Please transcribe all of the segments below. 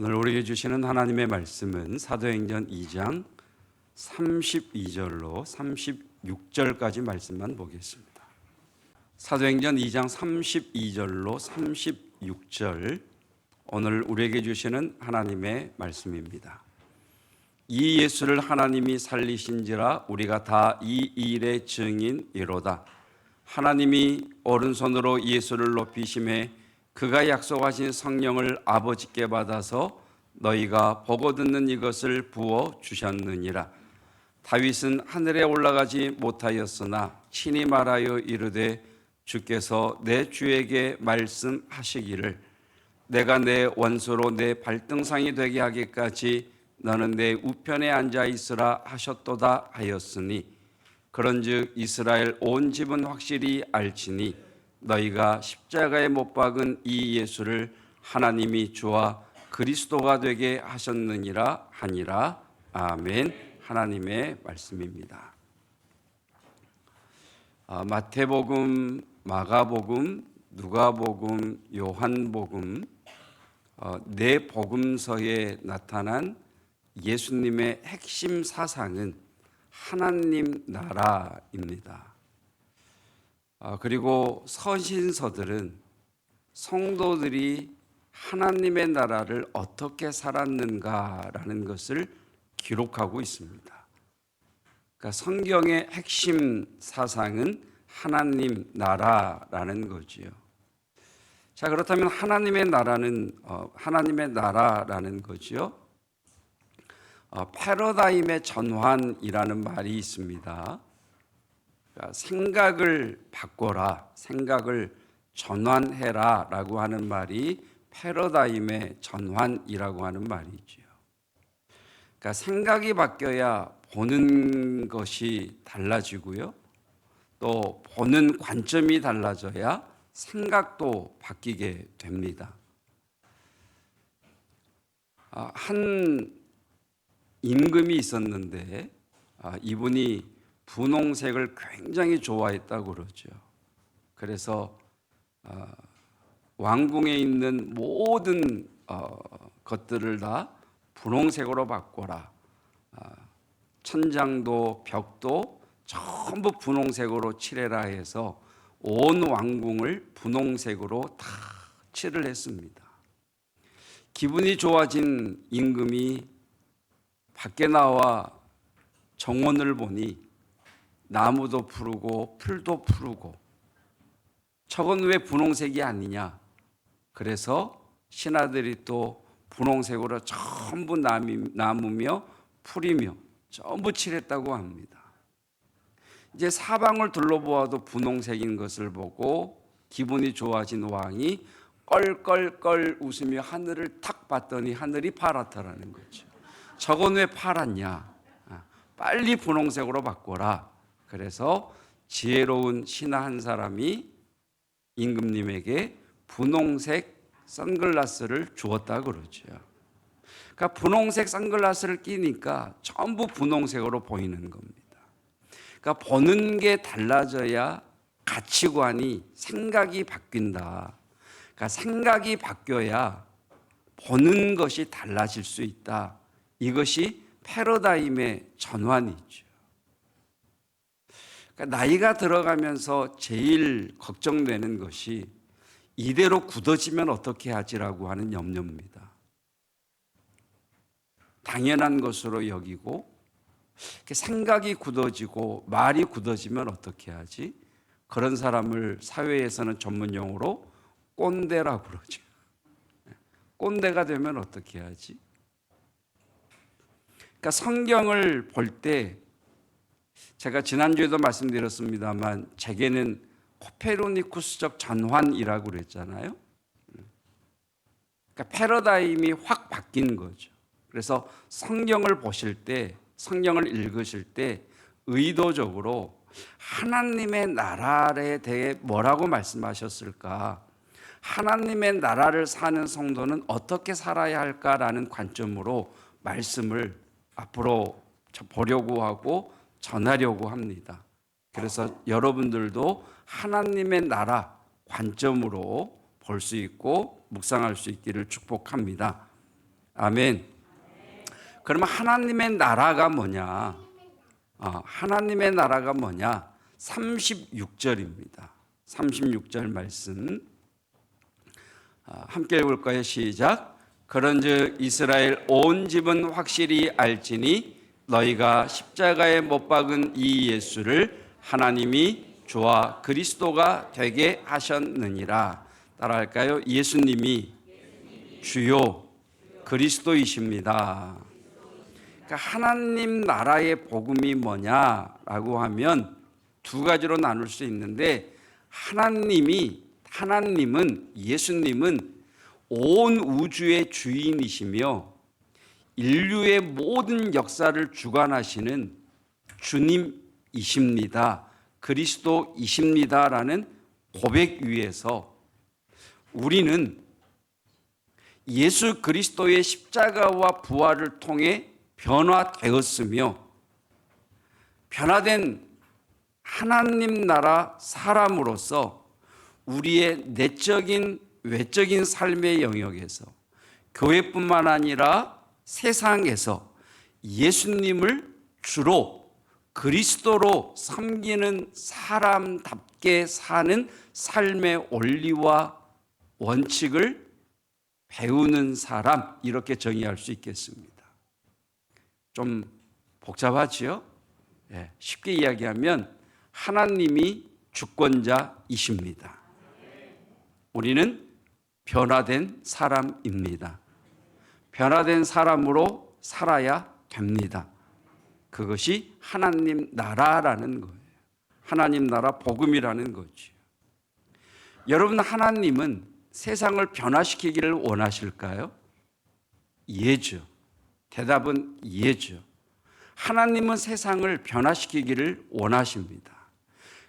오늘 우리에게 주시는 하나님의 말씀은 사도행전 2장 32절로 36절까지 말씀만 보겠습니다. 사도행전 2장 32절로 36절, 오늘 우리에게 주시는 하나님의 말씀입니다. 이 예수를 하나님이 살리신지라 우리가 다 이 일의 증인이로다. 하나님이 오른손으로 예수를 높이심에 그가 약속하신 성령을 아버지께 받아서 너희가 보고 듣는 이것을 부어 주셨느니라. 다윗은 하늘에 올라가지 못하였으나 친히 말하여 이르되 주께서 내 주에게 말씀하시기를 내가 내 원수로 내 발등상이 되게 하기까지 너는 내 우편에 앉아 있으라 하셨도다 하였으니, 그런즉 이스라엘 온 집은 확실히 알지니 너희가 십자가에 못 박은 이 예수를 하나님이 주와 그리스도가 되게 하셨느니라 하니라. 아멘. 하나님의 말씀입니다. 마태복음, 마가복음, 누가복음, 요한복음, 네 복음서에 나타난 예수님의 핵심 사상은 하나님 나라입니다. 그리고 서신서들은 성도들이 하나님의 나라를 어떻게 살았는가라는 것을 기록하고 있습니다. 그러니까 성경의 핵심 사상은 하나님 나라라는 거지요. 자, 그렇다면 하나님의 나라라는 거지요. 패러다임의 전환이라는 말이 있습니다. 그러니까 생각을 바꿔라, 생각을 전환해라 라고 하는 말이 패러다임의 전환이라고 하는 말이죠. 그러니까 생각이 바뀌어야 보는 것이 달라지고요, 또 보는 관점이 달라져야 생각도 바뀌게 됩니다. 한 임금이 있었는데 이분이 분홍색을 굉장히 좋아했다고 그러죠. 그래서 왕궁에 있는 모든 것들을 다 분홍색으로 바꿔라. 천장도 벽도 전부 분홍색으로 칠해라 해서 온 왕궁을 분홍색으로 다 칠을 했습니다. 기분이 좋아진 임금이 밖에 나와 정원을 보니 나무도 푸르고 풀도 푸르고, 저건 왜 분홍색이 아니냐? 그래서 신하들이 또 분홍색으로 전부 나무며 풀이며 전부 칠했다고 합니다. 이제 사방을 둘러보아도 분홍색인 것을 보고 기분이 좋아진 왕이 껄껄껄 웃으며 하늘을 탁 봤더니 하늘이 파랗다라는 거죠. 저건 왜 파랗냐? 빨리 분홍색으로 바꿔라. 그래서 지혜로운 신하 한 사람이 임금님에게 분홍색 선글라스를 주었다 그러죠. 그러니까 분홍색 선글라스를 끼니까 전부 분홍색으로 보이는 겁니다. 그러니까 보는 게 달라져야 가치관이, 생각이 바뀐다. 그러니까 생각이 바뀌어야 보는 것이 달라질 수 있다. 이것이 패러다임의 전환이죠. 그러니까 나이가 들어가면서 제일 걱정되는 것이 이대로 굳어지면 어떻게 하지라고 하는 염려입니다. 당연한 것으로 여기고 생각이 굳어지고 말이 굳어지면 어떻게 하지? 그런 사람을 사회에서는 전문 용어로 꼰대라고 그러죠. 꼰대가 되면 어떻게 하지? 그러니까 성경을 볼 때, 제가 지난주에도 말씀드렸습니다만 제게는 코페르니쿠스적 전환이라고 그랬잖아요. 그러니까 패러다임이 확 바뀐 거죠. 그래서 성경을 보실 때, 성경을 읽으실 때 의도적으로 하나님의 나라에 대해 뭐라고 말씀하셨을까? 하나님의 나라를 사는 성도는 어떻게 살아야 할까라는 관점으로 말씀을 앞으로 보려고 하고 전하려고 합니다. 그래서 여러분들도 하나님의 나라 관점으로 볼 수 있고 묵상할 수 있기를 축복합니다. 아멘. 그러면 하나님의 나라가 뭐냐? 하나님의 나라가 뭐냐? 36절입니다. 36절 말씀 함께 읽을까요? 시작. 그런즉 이스라엘 온 집은 확실히 알지니 너희가 십자가에 못 박은 이 예수를 하나님이 주와 그리스도가 되게 하셨느니라. 따라할까요? 예수님이 주요 그리스도이십니다. 그러니까 하나님 나라의 복음이 뭐냐라고 하면 두 가지로 나눌 수 있는데, 하나님은 예수님은 온 우주의 주인이시며 인류의 모든 역사를 주관하시는 주님이십니다. 그리스도이십니다라는 고백 위에서 우리는 예수 그리스도의 십자가와 부활을 통해 변화되었으며 변화된 하나님 나라 사람으로서 우리의 내적인 외적인 삶의 영역에서 교회뿐만 아니라 세상에서 예수님을 주로 그리스도로 섬기는 사람답게 사는 삶의 원리와 원칙을 배우는 사람, 이렇게 정의할 수 있겠습니다. 좀 복잡하지요? 네, 쉽게 이야기하면 하나님이 주권자이십니다. 우리는 변화된 사람입니다. 변화된 사람으로 살아야 됩니다. 그것이 하나님 나라라는 거예요. 하나님 나라 복음이라는 거죠. 여러분, 하나님은 세상을 변화시키기를 원하실까요? 예죠. 대답은 예죠. 하나님은 세상을 변화시키기를 원하십니다.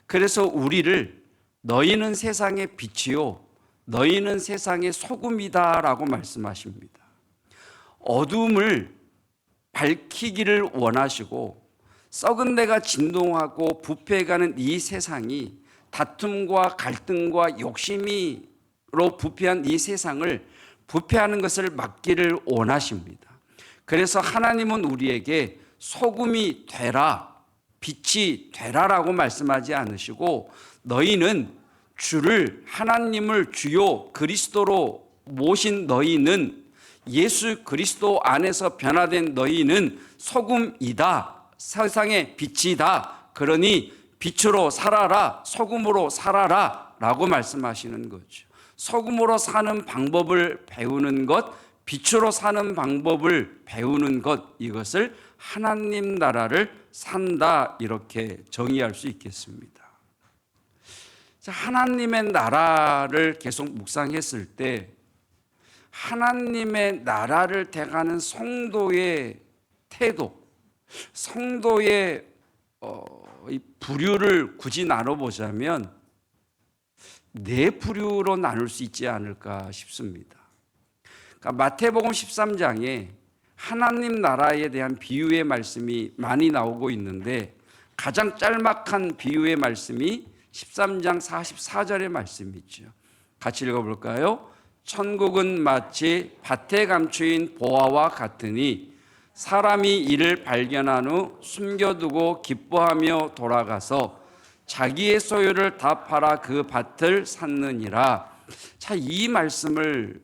그래서 우리를 너희는 세상의 빛이요 너희는 세상의 소금이다라고 말씀하십니다. 어둠을 밝히기를 원하시고 썩은 데가 진동하고 부패해가는 이 세상이 다툼과 갈등과 욕심으로 부패한 이 세상을 부패하는 것을 막기를 원하십니다. 그래서 하나님은 우리에게 소금이 되라, 빛이 되라라고 말씀하지 않으시고 너희는 하나님을 주요 그리스도로 모신 너희는, 예수 그리스도 안에서 변화된 너희는 소금이다, 세상의 빛이다. 그러니 빛으로 살아라, 소금으로 살아라 라고 말씀하시는 거죠. 소금으로 사는 방법을 배우는 것, 빛으로 사는 방법을 배우는 것, 이것을 하나님 나라를 산다, 이렇게 정의할 수 있겠습니다. 하나님의 나라를 계속 묵상했을 때 하나님의 나라를 대하는 성도의 태도, 성도의 부류를 굳이 나눠보자면 네 부류로 나눌 수 있지 않을까 싶습니다. 그러니까 마태복음 13장에 하나님 나라에 대한 비유의 말씀이 많이 나오고 있는데 가장 짤막한 비유의 말씀이 13장 44절의 말씀이죠. 같이 읽어볼까요? 천국은 마치 밭에 감추인 보화와 같으니 사람이 이를 발견한 후 숨겨두고 기뻐하며 돌아가서 자기의 소유를 다 팔아 그 밭을 샀느니라. 자, 이 말씀을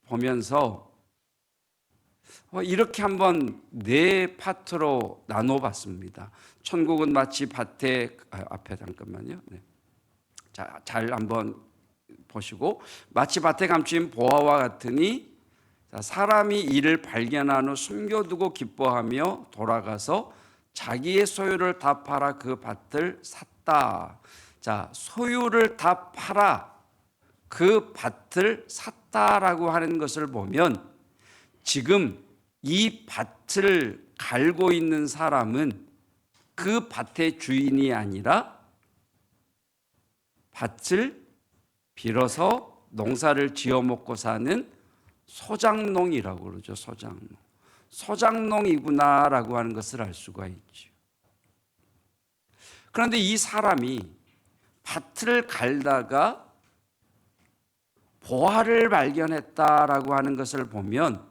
보면서 이렇게 한번 네 파트로 나눠봤습니다. 천국은 마치 밭에, 앞에 잠깐만요. 네. 자, 잘 한번 보시고, 마치 밭에 감추인 보화와 같으니 사람이 이를 발견한 후 숨겨두고 기뻐하며 돌아가서 자기의 소유를 다 팔아 그 밭을 샀다. 자, 소유를 다 팔아 그 밭을 샀다라고 하는 것을 보면 지금 이 밭을 갈고 있는 사람은 그 밭의 주인이 아니라 밭을 빌어서 농사를 지어 먹고 사는 소장농이라고 그러죠. 소장농이구나라고 하는 것을 알 수가 있죠. 그런데 이 사람이 밭을 갈다가 보화를 발견했다라고 하는 것을 보면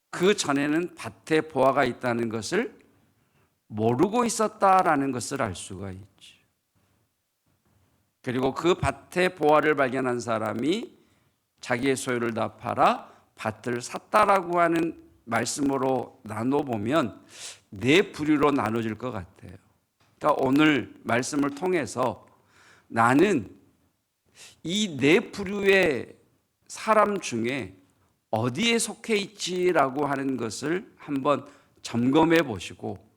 그 전에는 밭에 보화가 있다는 것을 모르고 있었다라는 것을 알 수가 있지. 그리고 그 밭에 보화를 발견한 사람이 자기의 소유를 다 팔아 밭을 샀다라고 하는 말씀으로 나눠보면 네 부류로 나눠질 것 같아요. 그러니까 오늘 말씀을 통해서 나는 이 네 부류의 사람 중에 어디에 속해 있지라고 하는 것을 한번 점검해 보시고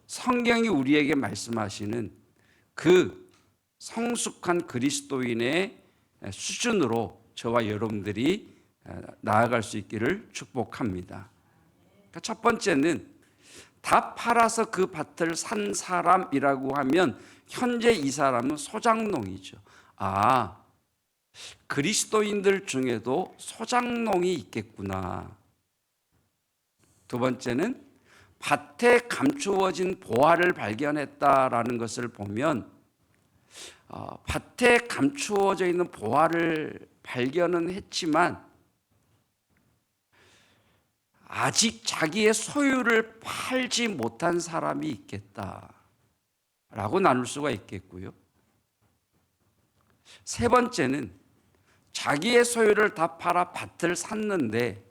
성경이 우리에게 말씀하시는 그 성숙한 그리스도인의 수준으로 저와 여러분들이 나아갈 수 있기를 축복합니다. 그러니까 첫 번째는 다 팔아서 그 밭을 산 사람이라고 하면 현재 이 사람은 소장농이죠. 그리스도인들 중에도 소장농이 있겠구나. 두 번째는 밭에 감추어진 보화를 발견했다라는 것을 보면 밭에 감추어져 있는 보화를 발견은 했지만 아직 자기의 소유를 팔지 못한 사람이 있겠다라고 나눌 수가 있겠고요. 세 번째는 자기의 소유를 다 팔아 밭을 샀는데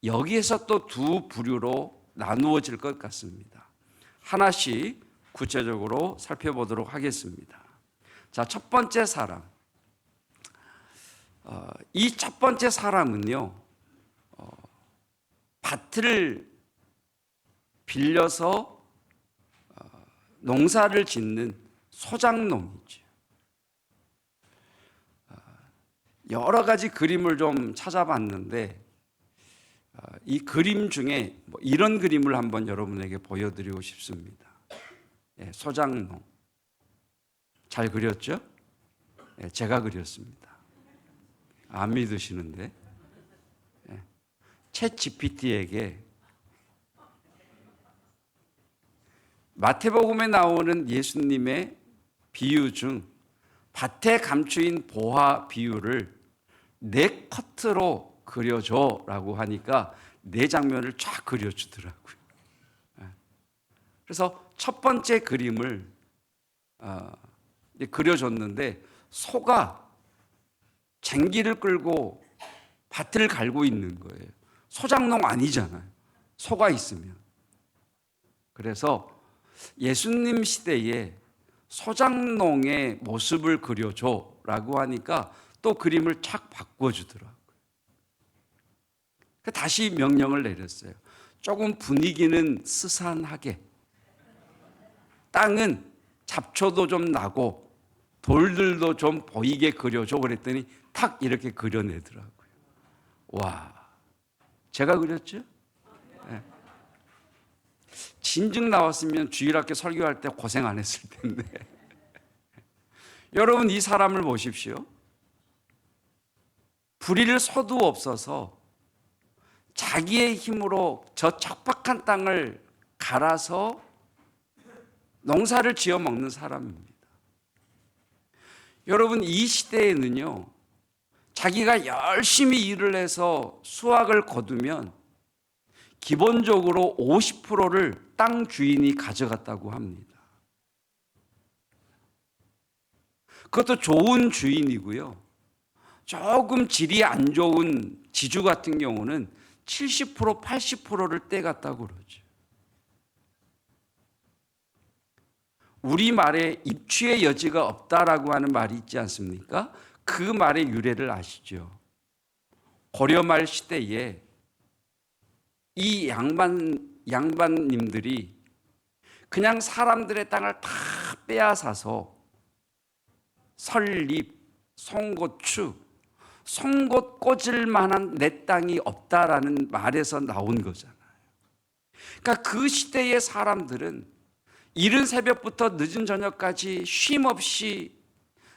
여기에서 또 두 부류로 나누어질 것 같습니다. 하나씩 구체적으로 살펴보도록 하겠습니다. 자, 첫 번째 사람. 이 첫 번째 사람은요, 밭을 빌려서 농사를 짓는 소장농이죠. 여러 가지 그림을 좀 찾아봤는데 이 그림 중에 이런 그림을 한번 여러분에게 보여드리고 싶습니다. 소장농 잘 그렸죠? 제가 그렸습니다. 안 믿으시는데 챗 GPT에게 마태복음에 나오는 예수님의 비유 중 밭에 감추인 보화 비유를 네 커트로 그려줘라고 하니까 네 장면을 쫙 그려주더라고요. 그래서 첫 번째 그림을 그려줬는데 소가 쟁기를 끌고 밭을 갈고 있는 거예요. 소장농 아니잖아요. 소가 있으면. 그래서 예수님 시대에 소장농의 모습을 그려줘라고 하니까 또 그림을 착 바꿔주더라고요. 다시 명령을 내렸어요. 조금 분위기는 스산하게, 땅은 잡초도 좀 나고 돌들도 좀 보이게 그려줘 그랬더니 탁 이렇게 그려내더라고요. 와, 제가 그렸죠? 네. 진즉 나왔으면 주일학교 설교할 때 고생 안 했을 텐데. 여러분, 이 사람을 보십시오. 부리를 서도 없어서 자기의 힘으로 저 척박한 땅을 갈아서 농사를 지어 먹는 사람입니다. 여러분, 이 시대에는요, 자기가 열심히 일을 해서 수확을 거두면 기본적으로 50%를 땅 주인이 가져갔다고 합니다. 그것도 좋은 주인이고요. 조금 질이 안 좋은 지주 같은 경우는 70%, 80%를 떼갔다고 그러죠. 우리말에 입추의 여지가 없다라고 하는 말이 있지 않습니까? 그 말의 유래를 아시죠? 고려말 시대에 이 양반님들이 그냥 사람들의 땅을 다 빼앗아서 설립, 송고추, 송곳 꽂을 만한 내 땅이 없다라는 말에서 나온 거잖아요. 그러니까 그 시대의 사람들은 이른 새벽부터 늦은 저녁까지 쉼 없이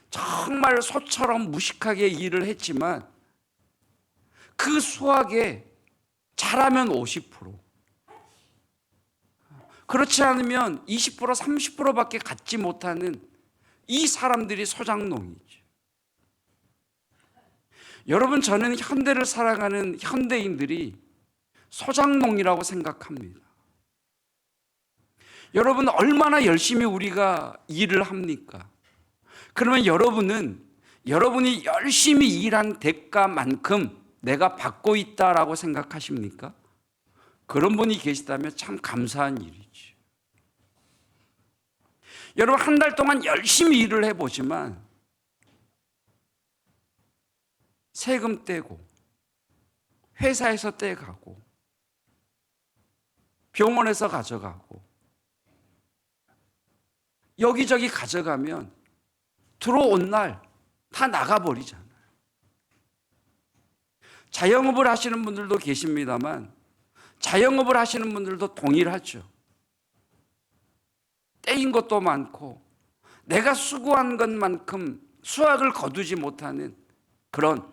정말 소처럼 무식하게 일을 했지만 그 수확에 잘하면 50%, 그렇지 않으면 20%, 30%밖에 갖지 못하는 이 사람들이 소장농이죠. 여러분, 저는 현대를 살아가는 현대인들이 소작농이라고 생각합니다. 여러분, 얼마나 열심히 우리가 일을 합니까? 그러면 여러분이 열심히 일한 대가만큼 내가 받고 있다라고 생각하십니까? 그런 분이 계시다면 참 감사한 일이지. 여러분, 한 달 동안 열심히 일을 해보지만 세금 떼고 회사에서 떼가고 병원에서 가져가고 여기저기 가져가면 들어온 날 다 나가버리잖아요. 자영업을 하시는 분들도 계십니다만 자영업을 하시는 분들도 동일하죠. 떼인 것도 많고 내가 수고한 것만큼 수확을 거두지 못하는 그런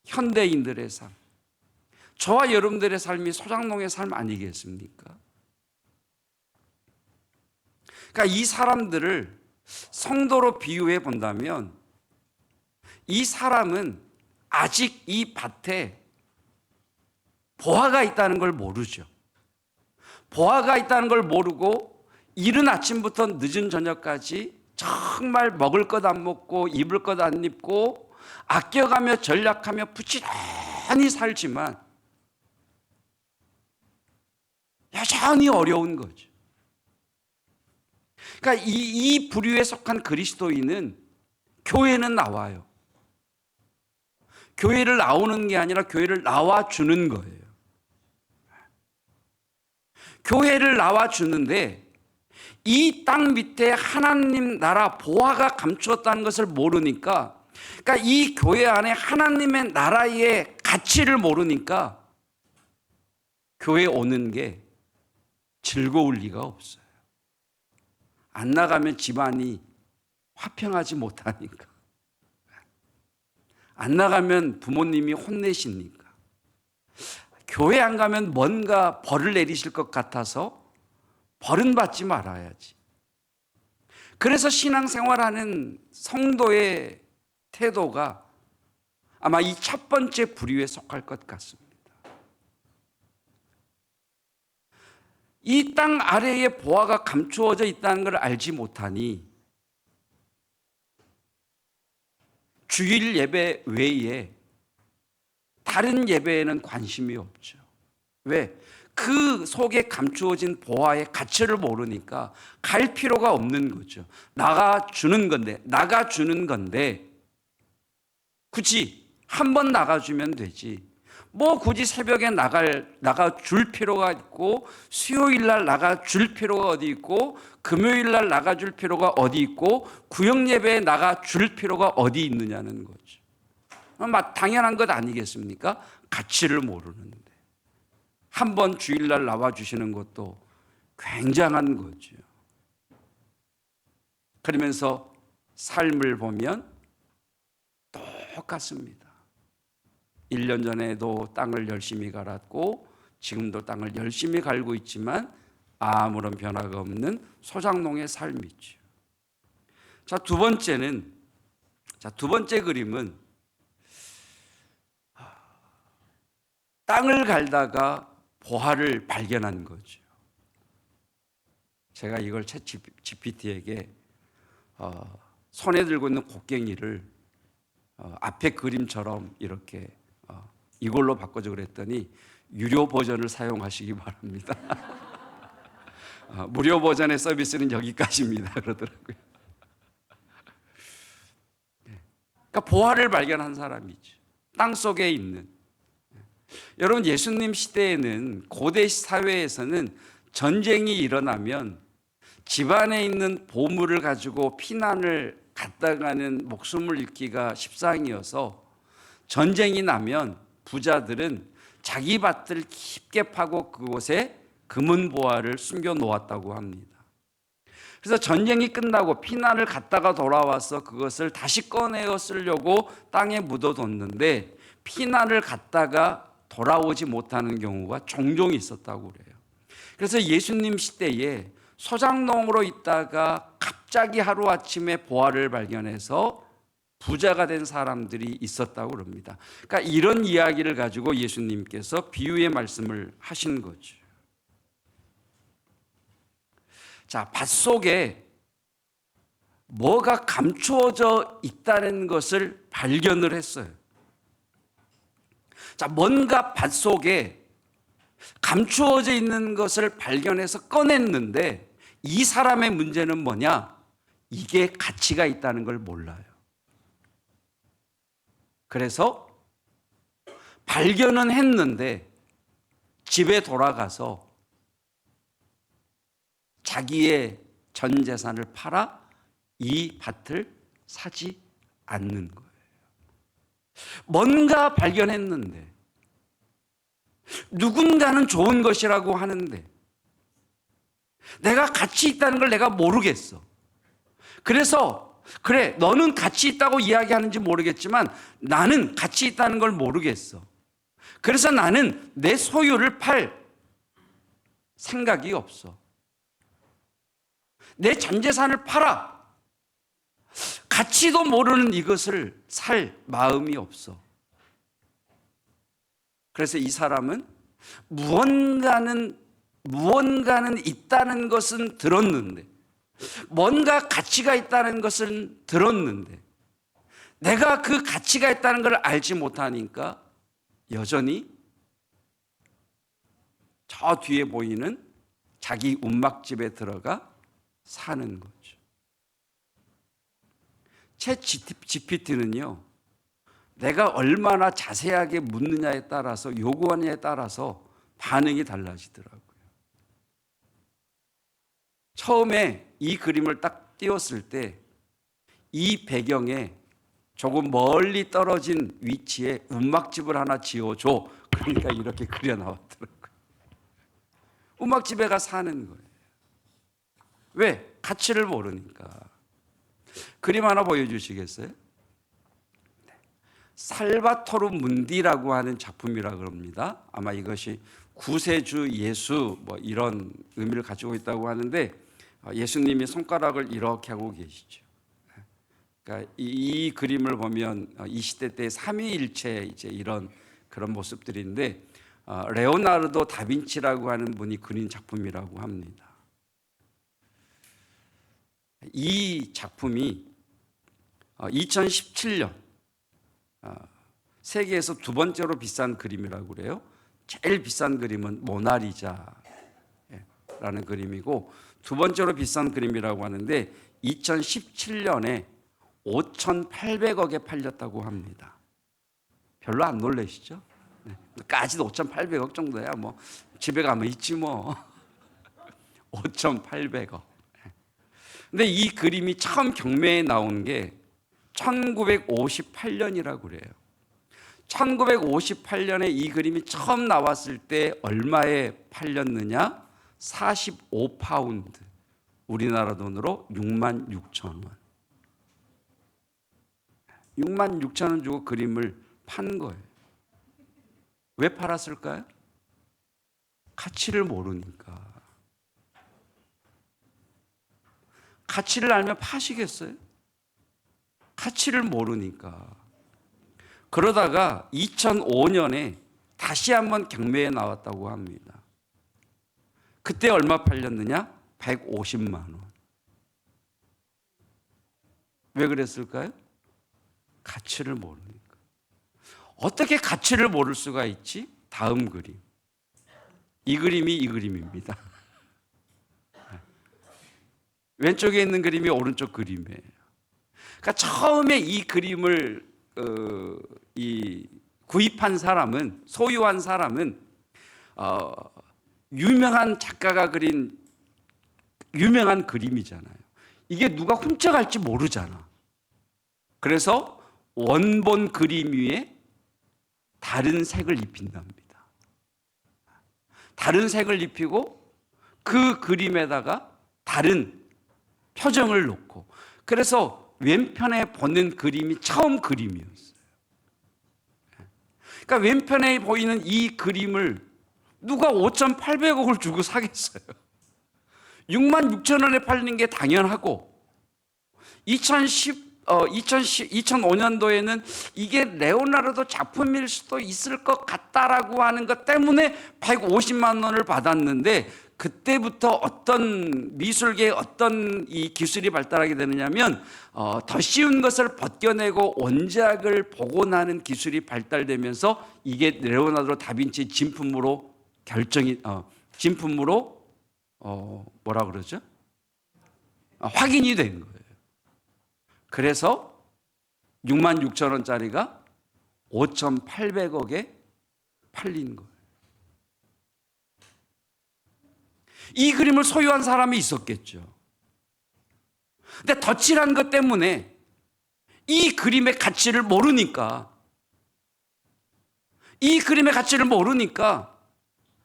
현대인들의 삶, 저와 여러분들의 삶이 소작농의 삶 아니겠습니까? 그러니까 이 사람들을 성도로 비유해 본다면 이 사람은 아직 이 밭에 보화가 있다는 걸 모르죠. 보화가 있다는 걸 모르고 이른 아침부터 늦은 저녁까지 정말 먹을 것 안 먹고 입을 것 안 입고 아껴가며 전략하며 부지런히 살지만 여전히 어려운 거죠. 그러니까 이 부류에 속한 그리스도인은 교회는 나와요. 교회를 나오는 게 아니라 교회를 나와주는 거예요. 교회를 나와주는데 이 땅 밑에 하나님 나라 보화가 감추었다는 것을 모르니까, 그러니까 이 교회 안에 하나님의 나라의 가치를 모르니까 교회 오는 게 즐거울 리가 없어요. 안 나가면 집안이 화평하지 못하니까, 안 나가면 부모님이 혼내시니까, 교회 안 가면 뭔가 벌을 내리실 것 같아서 벌은 받지 말아야지. 그래서 신앙생활하는 성도의 태도가 아마 이 첫 번째 부류에 속할 것 같습니다. 이 땅 아래에 보화가 감추어져 있다는 걸 알지 못하니 주일 예배 외에 다른 예배에는 관심이 없죠. 왜? 그 속에 감추어진 보화의 가치를 모르니까 갈 필요가 없는 거죠. 나가주는 건데 굳이 한 번 나가주면 되지. 뭐 굳이 새벽에 나가줄 필요가 있고, 수요일 날 나가줄 필요가 어디 있고, 금요일 날 나가줄 필요가 어디 있고, 구역 예배에 나가줄 필요가 어디 있느냐는 거죠. 당연한 것 아니겠습니까? 가치를 모르는데 한 번 주일날 나와주시는 것도 굉장한 거죠. 그러면서 삶을 보면 똑같습니다. 1년 전에도 땅을 열심히 갈았고 지금도 땅을 열심히 갈고 있지만 아무런 변화가 없는 소작농의 삶이죠. 두 번째 그림은 땅을 갈다가 보화를 발견한 거죠. 제가 이걸 챗GPT에게 손에 들고 있는 곡괭이를 앞에 그림처럼 이렇게 이걸로 바꿔줘 그랬더니 유료 버전을 사용하시기 바랍니다. 무료 버전의 서비스는 여기까지입니다 그러더라고요. 그러니까 보화를 발견한 사람이죠. 땅 속에 있는. 여러분, 예수님 시대에는 고대 사회에서는 전쟁이 일어나면 집안에 있는 보물을 가지고 피난을 갔다가는 목숨을 잃기가 십상이어서 전쟁이 나면 부자들은 자기 밭을 깊게 파고 그곳에 금은 보화를 숨겨 놓았다고 합니다. 그래서 전쟁이 끝나고 피난을 갔다가 돌아와서 그것을 다시 꺼내어 쓰려고 땅에 묻어뒀는데 피난을 갔다가 돌아오지 못하는 경우가 종종 있었다고 그래요. 그래서 예수님 시대에 소작농으로 있다가 갑자기 하루아침에 보화를 발견해서 부자가 된 사람들이 있었다고 그럽니다. 그러니까 이런 이야기를 가지고 예수님께서 비유의 말씀을 하신 거죠. 자, 밭 속에 뭐가 감추어져 있다는 것을 발견을 했어요. 자, 뭔가 밭 속에 감추어져 있는 것을 발견해서 꺼냈는데 이 사람의 문제는 뭐냐? 이게 가치가 있다는 걸 몰라요. 그래서 발견은 했는데 집에 돌아가서 자기의 전 재산을 팔아 이 밭을 사지 않는 거예요. 뭔가 발견했는데 누군가는 좋은 것이라고 하는데 내가 가치 있다는 걸 내가 모르겠어. 그래서 그래, 너는 가치 있다고 이야기하는지 모르겠지만 나는 가치 있다는 걸 모르겠어. 그래서 나는 내 소유를 팔 생각이 없어. 내 전 재산을 팔아. 가치도 모르는 이것을 살 마음이 없어. 그래서 이 사람은 무언가는 있다는 것은 들었는데, 뭔가 가치가 있다는 것은 들었는데, 내가 그 가치가 있다는 걸 알지 못하니까 여전히 저 뒤에 보이는 자기 움막집에 들어가 사는 거죠. 챗 GPT는요, 내가 얼마나 자세하게 묻느냐에 따라서, 요구하느냐에 따라서 반응이 달라지더라고요. 처음에 이 그림을 딱 띄웠을 때 이 배경에 조금 멀리 떨어진 위치에 움막집을 하나 지어줘. 그러니까 이렇게 그려 나왔더라고요. 움막집에 가 사는 거예요. 왜? 가치를 모르니까. 그림 하나 보여주시겠어요? 살바토르 문디라고 하는 작품이라고 합니다. 아마 이것이 구세주 예수 뭐 이런 의미를 가지고 있다고 하는데, 예수님이 손가락을 이렇게 하고 계시죠. 그러니까 이 그림을 보면 이 시대 때 삼위일체 이제 이런 그런 모습들인데, 레오나르도 다빈치라고 하는 분이 그린 작품이라고 합니다. 이 작품이 2017년 세계에서 두 번째로 비싼 그림이라고 그래요. 제일 비싼 그림은 모나리자라는 그림이고, 두 번째로 비싼 그림이라고 하는데 2017년에 5,800억에 팔렸다고 합니다. 별로 안 놀라시죠? 까지도 5,800억 정도야. 뭐 집에 가면 있지 뭐. 5,800억. 근데 이 그림이 처음 경매에 나온 게 1958년이라고 그래요. 1958년에 이 그림이 처음 나왔을 때 얼마에 팔렸느냐? 45파운드. 우리나라 돈으로 66,000원. 66,000원 주고 그림을 판 거예요. 왜 팔았을까요? 가치를 모르니까. 가치를 알면 파시겠어요? 가치를 모르니까. 그러다가 2005년에 다시 한번 경매에 나왔다고 합니다. 그때 얼마 팔렸느냐? 150만 원. 왜 그랬을까요? 가치를 모르니까. 어떻게 가치를 모를 수가 있지? 다음 그림. 이 그림이 이 그림입니다. 왼쪽에 있는 그림이 오른쪽 그림이에요. 그러니까 처음에 이 그림을 구입한 사람은, 소유한 사람은 유명한 작가가 그린 유명한 그림이잖아요. 이게 누가 훔쳐갈지 모르잖아. 그래서 원본 그림 위에 다른 색을 입힌답니다. 다른 색을 입히고 그 그림에다가 다른 표정을 놓고, 그래서 왼편에 보는 그림이 처음 그림이었어요. 그러니까 왼편에 보이는 이 그림을 누가 5,800억을 주고 사겠어요? 66,000원에 팔리는 게 당연하고, 2005년도에는 이게 레오나르도 작품일 수도 있을 것 같다라고 하는 것 때문에 150만 원을 받았는데, 그때부터 어떤 미술계에 어떤 이 기술이 발달하게 되느냐면 더 쉬운 것을 벗겨내고 원작을 복원하는 기술이 발달되면서 이게 레오나르도 다빈치 진품으로 진품으로 뭐라 그러죠? 확인이 된 거예요. 그래서 6만 6천 원짜리가 5,800억에 팔린 거예요. 이 그림을 소유한 사람이 있었겠죠. 근데 덧칠한 것 때문에 이 그림의 가치를 모르니까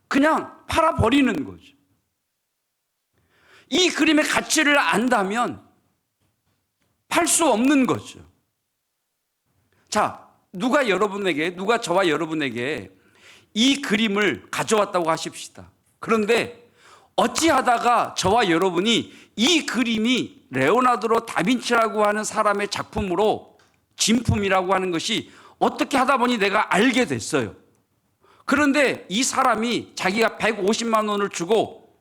그냥 팔아버리는 거죠. 이 그림의 가치를 안다면 팔 수 없는 거죠. 자, 누가 저와 여러분에게 이 그림을 가져왔다고 하십시다. 그런데 어찌하다가 저와 여러분이 이 그림이 레오나르도 다빈치라고 하는 사람의 작품으로 진품이라고 하는 것이 어떻게 하다 보니 내가 알게 됐어요. 그런데 이 사람이 자기가 150만 원을 주고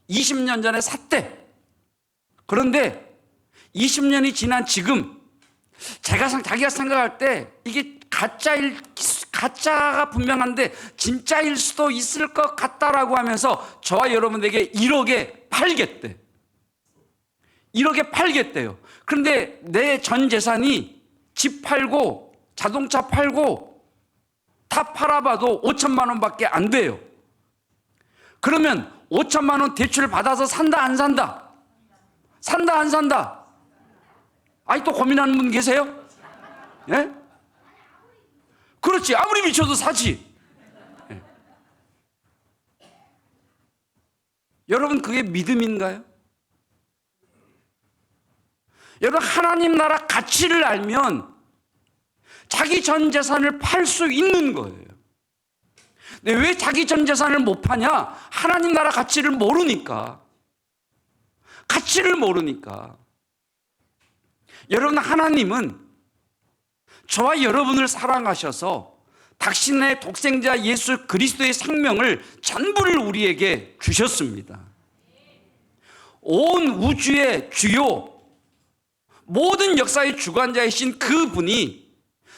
20년 전에 샀대. 그런데 20년이 지난 지금 자기가 생각할 때 이게 가짜가 분명한데 진짜일 수도 있을 것 같다라고 하면서 저와 여러분에게 1억에 팔겠대. 1억에 팔겠대요. 그런데 내 전 재산이 집 팔고 자동차 팔고 다 팔아봐도 5천만 원밖에 안 돼요. 그러면 5천만 원 대출 받아서 산다 안 산다? 산다 안 산다? 아직도 고민하는 분 계세요? 예? 그렇지. 아무리 미쳐도 사지. 예. 여러분, 그게 믿음인가요? 여러분, 하나님 나라 가치를 알면 자기 전 재산을 팔 수 있는 거예요. 근데 왜 자기 전 재산을 못 파냐? 하나님 나라 가치를 모르니까. 가치를 모르니까. 여러분, 하나님은 저와 여러분을 사랑하셔서 당신의 독생자 예수 그리스도의 생명을 전부를 우리에게 주셨습니다. 온 우주의 주요 모든 역사의 주관자이신 그분이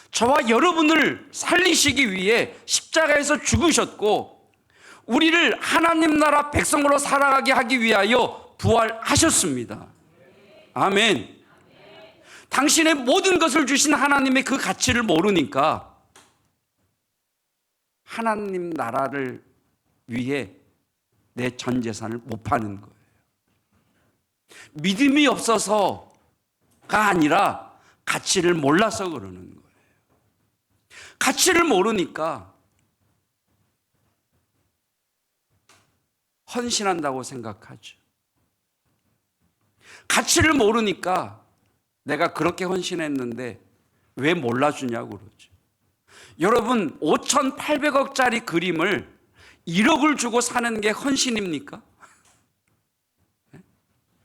저와 여러분을 살리시기 위해 십자가에서 죽으셨고 우리를 하나님 나라 백성으로 살아가게 하기 위하여 부활하셨습니다. 아멘. 당신의 모든 것을 주신 하나님의 그 가치를 모르니까 하나님 나라를 위해 내 전 재산을 못 파는 거예요. 믿음이 없어서가 아니라 가치를 몰라서 그러는 거예요. 가치를 모르니까 헌신한다고 생각하죠. 가치를 모르니까 내가 그렇게 헌신했는데 왜 몰라주냐고 그러죠. 여러분, 5,800억짜리 그림을 1억을 주고 사는 게 헌신입니까?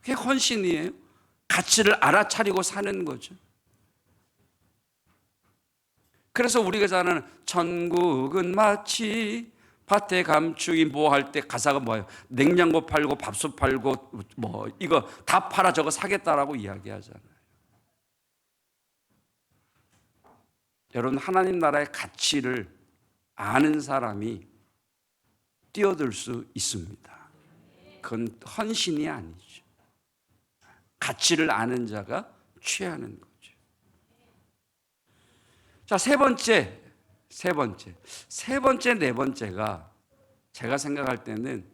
그게 헌신이에요? 가치를 알아차리고 사는 거죠. 그래서 우리가 잘 아는 천국은 마치 밭에 감축이 뭐 할 때 가사가 뭐예요? 냉장고 팔고 밥솥 팔고 뭐 이거 다 팔아 저거 사겠다라고 이야기하잖아요. 여러분, 하나님 나라의 가치를 아는 사람이 뛰어들 수 있습니다. 그건 헌신이 아니죠. 가치를 아는 자가 취하는 거죠. 자, 세 번째, 네 번째가 제가 생각할 때는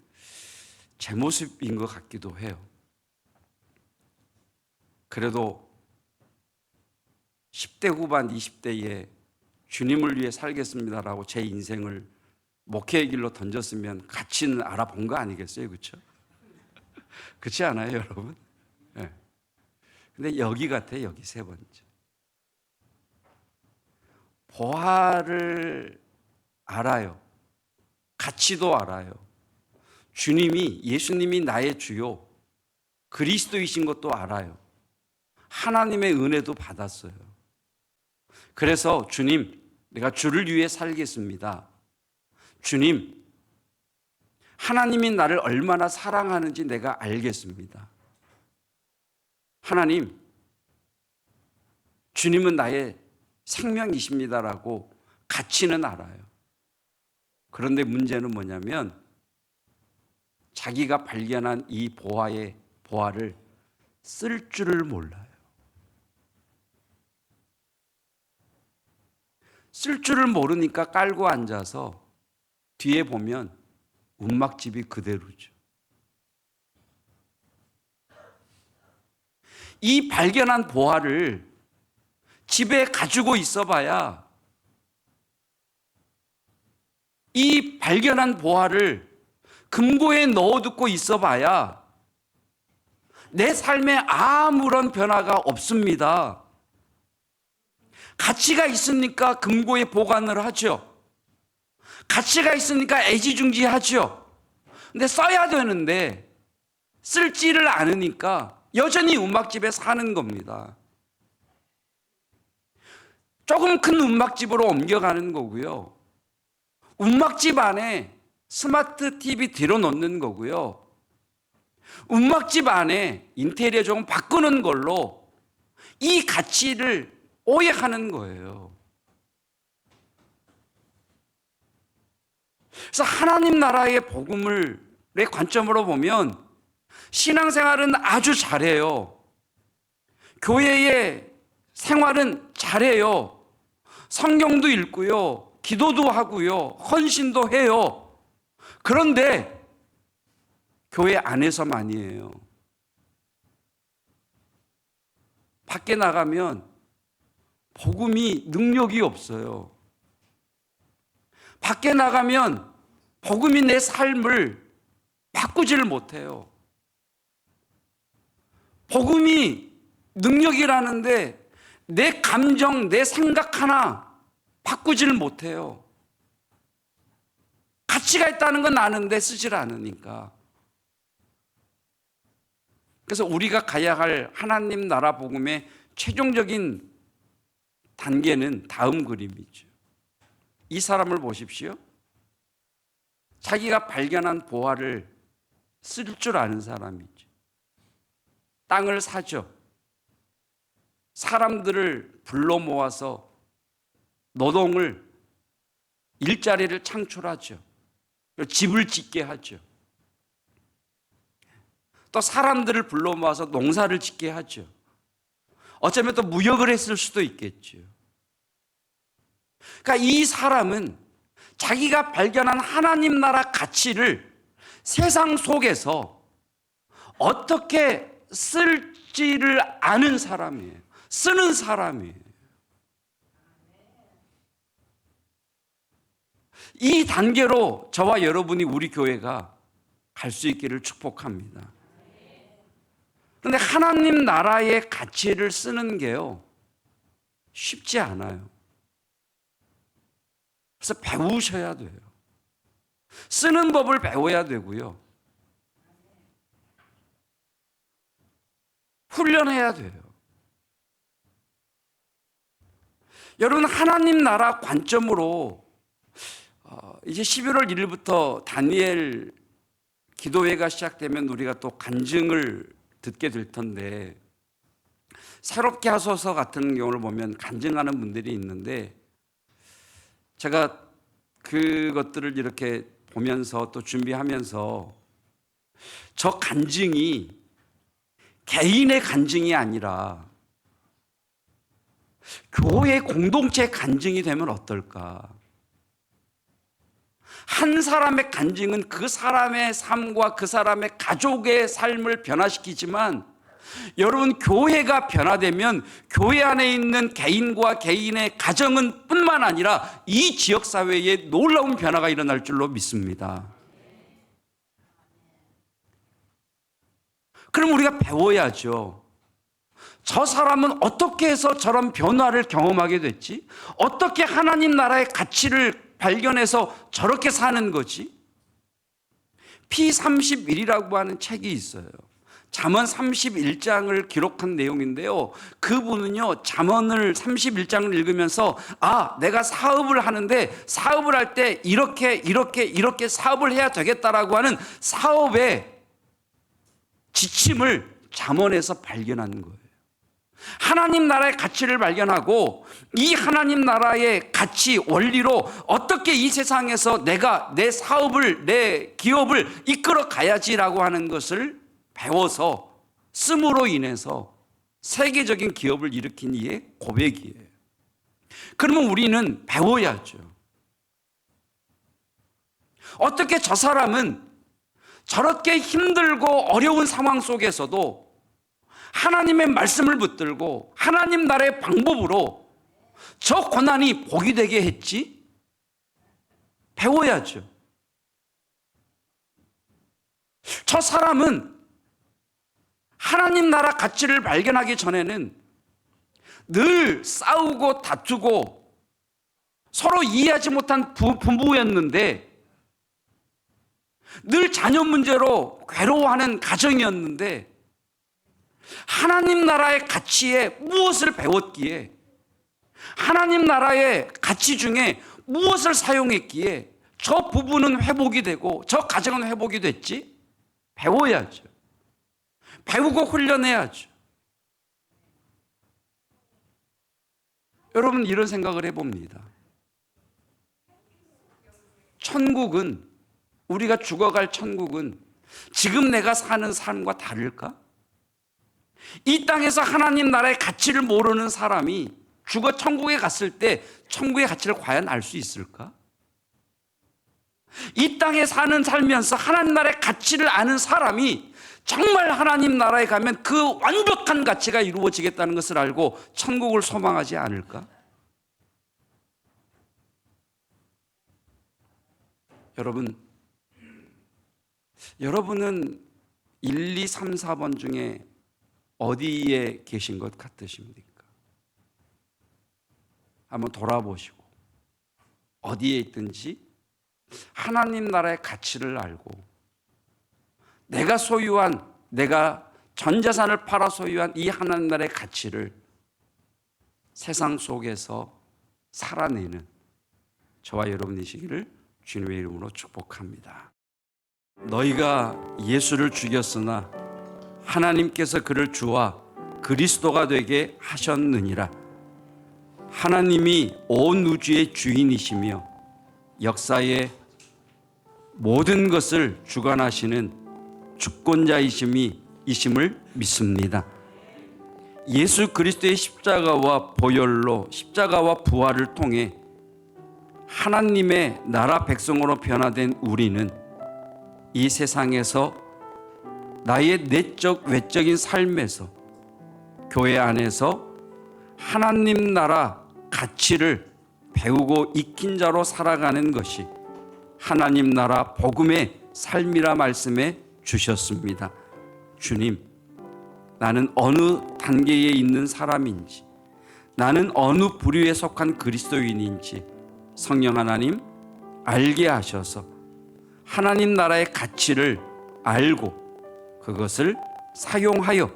제 모습인 것 같기도 해요. 그래도 10대 후반, 20대에 주님을 위해 살겠습니다라고 제 인생을 목회의 길로 던졌으면 가치는 알아본 거 아니겠어요? 그렇죠? 그렇지 않아요, 여러분? 네. 근데 여기 같아요, 여기 세 번째. 보화를 알아요. 가치도 알아요. 예수님이 나의 주요 그리스도이신 것도 알아요. 하나님의 은혜도 받았어요. 그래서 주님, 내가 주를 위해 살겠습니다. 주님, 하나님이 나를 얼마나 사랑하는지 내가 알겠습니다. 하나님, 주님은 나의 생명이십니다라고 가치는 알아요. 그런데 문제는 뭐냐면 자기가 발견한 이 보화를 쓸 줄을 몰라요. 쓸 줄을 모르니까 깔고 앉아서 뒤에 보면 움막집이 그대로죠. 이 발견한 보화를 집에 가지고 있어봐야, 이 발견한 보화를 금고에 넣어두고 있어봐야 내 삶에 아무런 변화가 없습니다. 가치가 있으니까 금고에 보관을 하죠. 가치가 있으니까 애지중지하죠. 근데 써야 되는데 쓸지를 않으니까 여전히 움막집에 사는 겁니다. 조금 큰 움막집으로 옮겨가는 거고요. 움막집 안에 스마트 TV 들여놓는 거고요. 움막집 안에 인테리어 조금 바꾸는 걸로 이 가치를 오해하는 거예요. 그래서 하나님 나라의 복음의 관점으로 보면 신앙생활은 아주 잘해요. 교회의 생활은 잘해요. 성경도 읽고요. 기도도 하고요. 헌신도 해요. 그런데 교회 안에서만이에요. 밖에 나가면 복음이 능력이 없어요. 밖에 나가면 복음이 내 삶을 바꾸지를 못해요. 복음이 능력이라는데 내 감정, 내 생각 하나 바꾸지를 못해요. 가치가 있다는 건 아는데 쓰질 않으니까. 그래서 우리가 가야 할 하나님 나라 복음의 최종적인 단계는 다음 그림이죠. 이 사람을 보십시오. 자기가 발견한 보화를 쓸 줄 아는 사람이죠. 땅을 사죠. 사람들을 불러 모아서 노동을, 일자리를 창출하죠. 집을 짓게 하죠. 또 사람들을 불러 모아서 농사를 짓게 하죠. 어쩌면 또 무역을 했을 수도 있겠죠. 그러니까 이 사람은 자기가 발견한 하나님 나라 가치를 세상 속에서 어떻게 쓸지를 아는 사람이에요. 쓰는 사람이에요. 이 단계로 저와 여러분이 우리 교회가 갈 수 있기를 축복합니다. 그런데 하나님 나라의 가치를 쓰는 게요, 쉽지 않아요. 그래서 배우셔야 돼요. 쓰는 법을 배워야 되고요. 훈련해야 돼요. 여러분, 하나님 나라 관점으로 이제 11월 1일부터 다니엘 기도회가 시작되면 우리가 또 간증을 듣게 될 텐데, 새롭게 하소서 같은 경우를 보면 간증하는 분들이 있는데, 제가 그것들을 이렇게 보면서 또 준비하면서 저 간증이 개인의 간증이 아니라 교회 공동체 간증이 되면 어떨까? 한 사람의 간증은 그 사람의 삶과 그 사람의 가족의 삶을 변화시키지만, 여러분, 교회가 변화되면 교회 안에 있는 개인과 개인의 가정은 뿐만 아니라 이 지역사회에 놀라운 변화가 일어날 줄로 믿습니다. 그럼 우리가 배워야죠. 저 사람은 어떻게 해서 저런 변화를 경험하게 됐지? 어떻게 하나님 나라의 가치를 발견해서 저렇게 사는 거지? P31이라고 하는 책이 있어요. 잠언 31장을 기록한 내용인데요. 그분은요, 잠언을 31장을 읽으면서 내가 사업을 하는데 사업을 할 때 이렇게 사업을 해야 되겠다라고 하는 사업의 지침을 잠언에서 발견하는 거예요. 하나님 나라의 가치를 발견하고 이 하나님 나라의 가치 원리로 어떻게 이 세상에서 내가 내 사업을 내 기업을 이끌어 가야지라고 하는 것을 배워서 씀으로 인해서 세계적인 기업을 일으킨 이의 고백이에요. 그러면 우리는 배워야죠. 어떻게 저 사람은 저렇게 힘들고 어려운 상황 속에서도 하나님의 말씀을 붙들고 하나님 나라의 방법으로 저 고난이 복이 되게 했지? 배워야죠. 저 사람은 하나님 나라 가치를 발견하기 전에는 늘 싸우고 다투고 서로 이해하지 못한 부부였는데, 늘 자녀 문제로 괴로워하는 가정이었는데, 하나님 나라의 가치에 무엇을 배웠기에, 하나님 나라의 가치 중에 무엇을 사용했기에 저 부부는 회복이 되고 저 가정은 회복이 됐지? 배워야죠. 배우고 훈련해야죠. 여러분, 이런 생각을 해봅니다. 천국은, 우리가 죽어갈 천국은 지금 내가 사는 삶과 다를까? 이 땅에서 하나님 나라의 가치를 모르는 사람이 죽어 천국에 갔을 때 천국의 가치를 과연 알 수 있을까? 이 땅에 살면서 하나님 나라의 가치를 아는 사람이 정말 하나님 나라에 가면 그 완벽한 가치가 이루어지겠다는 것을 알고 천국을 소망하지 않을까? 여러분은 1, 2, 3, 4번 중에 어디에 계신 것 같으십니까? 한번 돌아보시고 어디에 있든지 하나님 나라의 가치를 알고 내가 전 재산을 팔아 소유한 이 하나님 나라의 가치를 세상 속에서 살아내는 저와 여러분이시기를 주님의 이름으로 축복합니다. 너희가 예수를 죽였으나 하나님께서 그를 주와 그리스도가 되게 하셨느니라. 하나님이 온 우주의 주인이시며 역사의 모든 것을 주관하시는 주권자이심을 믿습니다. 예수 그리스도의 십자가와 보혈로 십자가와 부활을 통해 하나님의 나라 백성으로 변화된 우리는 이 세상에서 나의 내적 외적인 삶에서 교회 안에서 하나님 나라 가치를 배우고 익힌 자로 살아가는 것이 하나님 나라 복음의 삶이라 말씀해 주셨습니다. 주님, 나는 어느 단계에 있는 사람인지, 나는 어느 부류에 속한 그리스도인인지 성령 하나님 알게 하셔서 하나님 나라의 가치를 알고 그것을 사용하여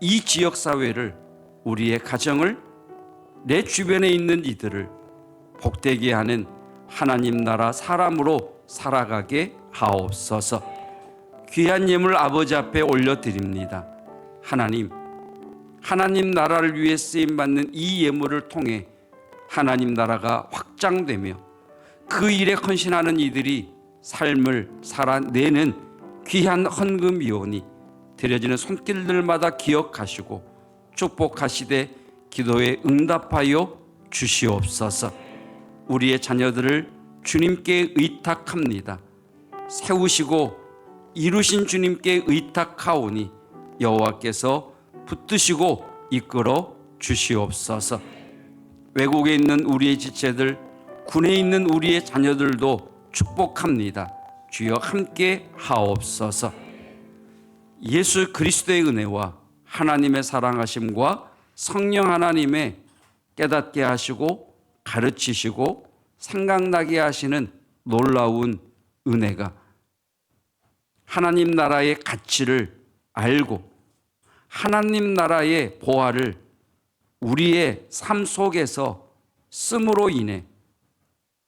이 지역사회를, 우리의 가정을, 내 주변에 있는 이들을 복되게 하는 하나님 나라 사람으로 살아가게 하옵소서. 귀한 예물 아버지 앞에 올려드립니다. 하나님 나라를 위해 쓰임받는 이 예물을 통해 하나님 나라가 확장되며 그 일에 헌신하는 이들이 삶을 살아내는 귀한 헌금이오니 드려지는 손길들마다 기억하시고 축복하시되 기도에 응답하여 주시옵소서. 우리의 자녀들을 주님께 의탁합니다. 세우시고 이루신 주님께 의탁하오니 여호와께서 붙드시고 이끌어 주시옵소서. 외국에 있는 우리의 지체들, 군에 있는 우리의 자녀들도 축복합니다. 주여 함께 하옵소서. 예수 그리스도의 은혜와 하나님의 사랑하심과 성령 하나님의 깨닫게 하시고 가르치시고 생각나게 하시는 놀라운 은혜가 하나님 나라의 가치를 알고 하나님 나라의 보화를 우리의 삶 속에서 씀으로 인해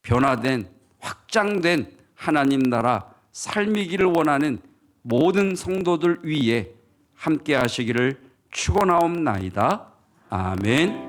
변화된 확장된 하나님 나라 삶이기를 원하는 모든 성도들 위에 함께 하시기를 축원하옵나이다. 아멘.